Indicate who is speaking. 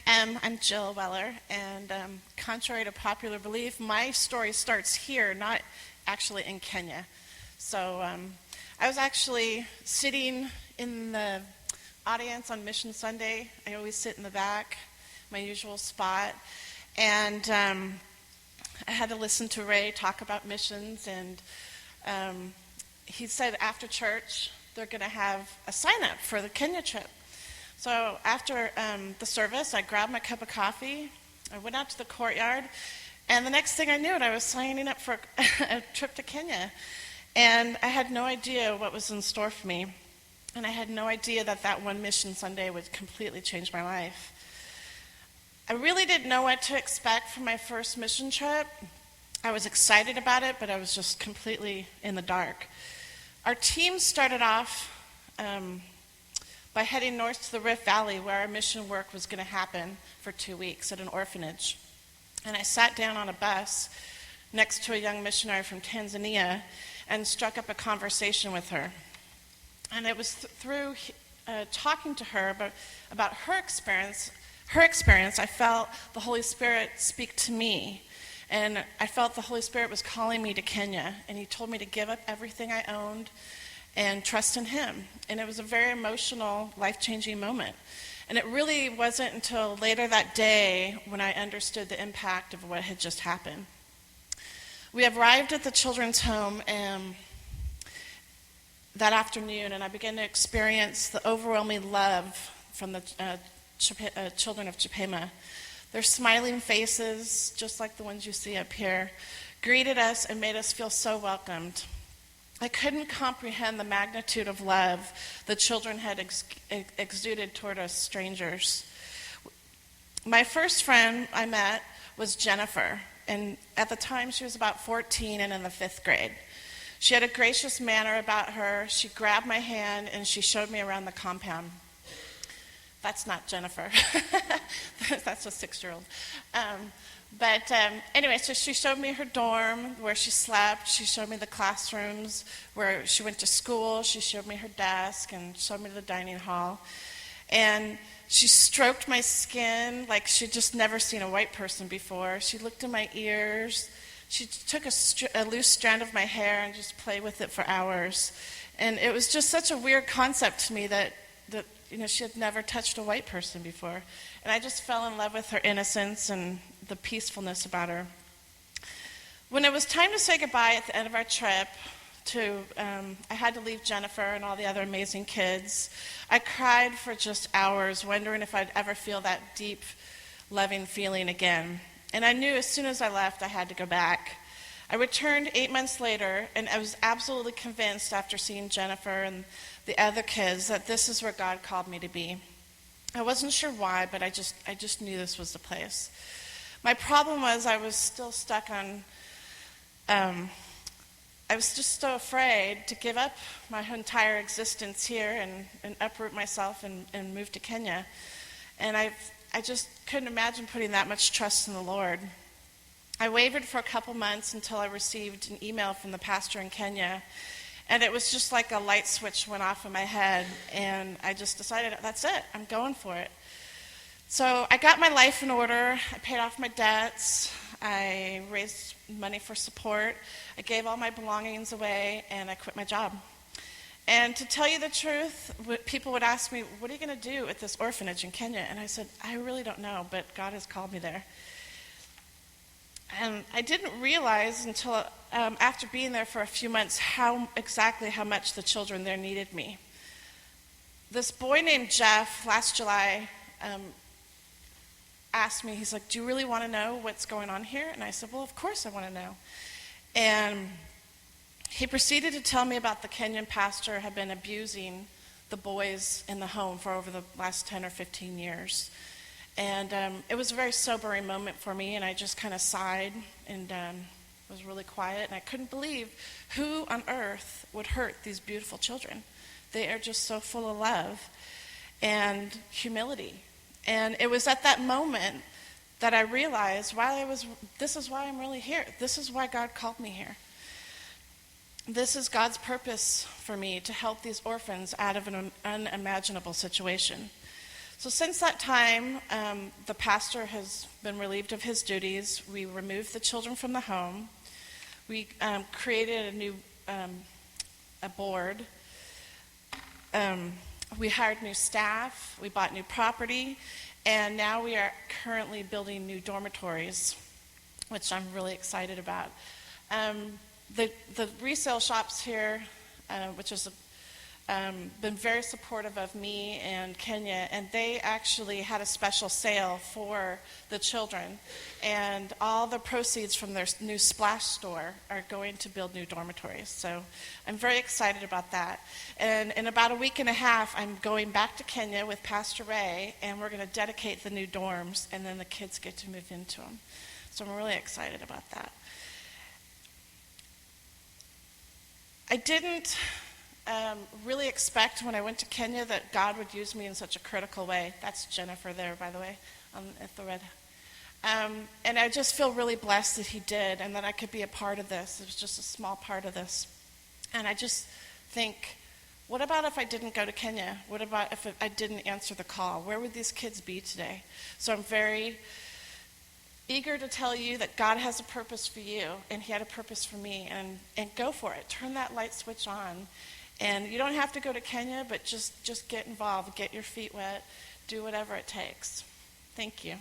Speaker 1: I'm Jill Weller, and contrary to popular belief, my story starts here, not actually in Kenya. So I was actually sitting in the audience on Mission Sunday. I always sit in the back, my usual spot, and I had to listen to Ray talk about missions, and he said after church they're going to have a sign-up for the Kenya trip. So after the service, I grabbed my cup of coffee, I went out to the courtyard, and the next thing I knew, I was signing up for a trip to Kenya. And I had no idea what was in store for me, and I had no idea that one Mission Sunday would completely change my life. I really didn't know what to expect from my first mission trip. I was excited about it, but I was just completely in the dark. Our team started off by heading north to the Rift Valley, where our mission work was going to happen for 2 weeks at an orphanage. And I sat down on a bus next to a young missionary from Tanzania and struck up a conversation with her. And it was through talking to her about her experience, I felt the Holy Spirit speak to me. And I felt the Holy Spirit was calling me to Kenya. And he told me to give up everything I owned and trust in him. And it was a very emotional, life-changing moment. And it really wasn't until later that day when I understood the impact of what had just happened. We arrived at the children's home that afternoon, and I began to experience the overwhelming love from the children of Chapema. Their smiling faces, just like the ones you see up here, greeted us and made us feel so welcomed. I couldn't comprehend the magnitude of love the children had exuded toward us strangers. My first friend I met was Jennifer, and at the time she was about 14 and in the 5th grade. She had a gracious manner about her. She grabbed my hand and she showed me around the compound. That's not Jennifer. That's a 6-year-old. Anyway, so she showed me her dorm where she slept. She showed me the classrooms where she went to school. She showed me her desk and showed me the dining hall. And she stroked my skin like she'd just never seen a white person before. She looked in my ears. She took a loose strand of my hair and just played with it for hours. And it was just such a weird concept to me that she had never touched a white person before. And I just fell in love with her innocence and the peacefulness about her. When it was time to say goodbye at the end of our trip, I had to leave Jennifer and all the other amazing kids. I cried for just hours, wondering if I'd ever feel that deep, loving feeling again. And I knew as soon as I left, I had to go back. I returned 8 months later, and I was absolutely convinced after seeing Jennifer and the other kids that this is where God called me to be. I wasn't sure why, but I just knew this was the place. My problem was I was still stuck on, I was just so afraid to give up my entire existence here and uproot myself and move to Kenya. And I just couldn't imagine putting that much trust in the Lord. I wavered for a couple months until I received an email from the pastor in Kenya. And it was just like a light switch went off in my head, and I just decided, that's it, I'm going for it. So I got my life in order, I paid off my debts, I raised money for support, I gave all my belongings away, and I quit my job. And to tell you the truth, people would ask me, what are you going to do at this orphanage in Kenya? And I said, I really don't know, but God has called me there. And I didn't realize until after being there for a few months exactly how much the children there needed me. This boy named Jeff, last July, asked me, he's like, do you really want to know what's going on here? And I said, well, of course I want to know. And he proceeded to tell me about the Kenyan pastor had been abusing the boys in the home for over the last 10 or 15 years. And it was a very sobering moment for me, and I just kind of sighed and was really quiet. And I couldn't believe who on earth would hurt these beautiful children. They are just so full of love and humility. And it was at that moment that I realized this is why I'm really here. This is why God called me here. This is God's purpose for me, to help these orphans out of an unimaginable situation. So since that time, the pastor has been relieved of his duties. We removed the children from the home. We created a new a board. We hired new staff. We bought new property. And now we are currently building new dormitories, which I'm really excited about. The resale shops here, which has been very supportive of me and Kenya, and they actually had a special sale for the children. And all the proceeds from their new splash store are going to build new dormitories. So I'm very excited about that. And in about a week and a half, I'm going back to Kenya with Pastor Ray, and we're going to dedicate the new dorms, and then the kids get to move into them. So I'm really excited about that. I didn't really expect when I went to Kenya that God would use me in such a critical way. That's Jennifer there, by the way, at the red. And I just feel really blessed that he did and that I could be a part of this. It was just a small part of this. And I just think, what about if I didn't go to Kenya? What about if I didn't answer the call? Where would these kids be today? So I'm very eager to tell you that God has a purpose for you, and he had a purpose for me, and go for it. Turn that light switch on. And you don't have to go to Kenya, but just get involved, get your feet wet, do whatever it takes. Thank you.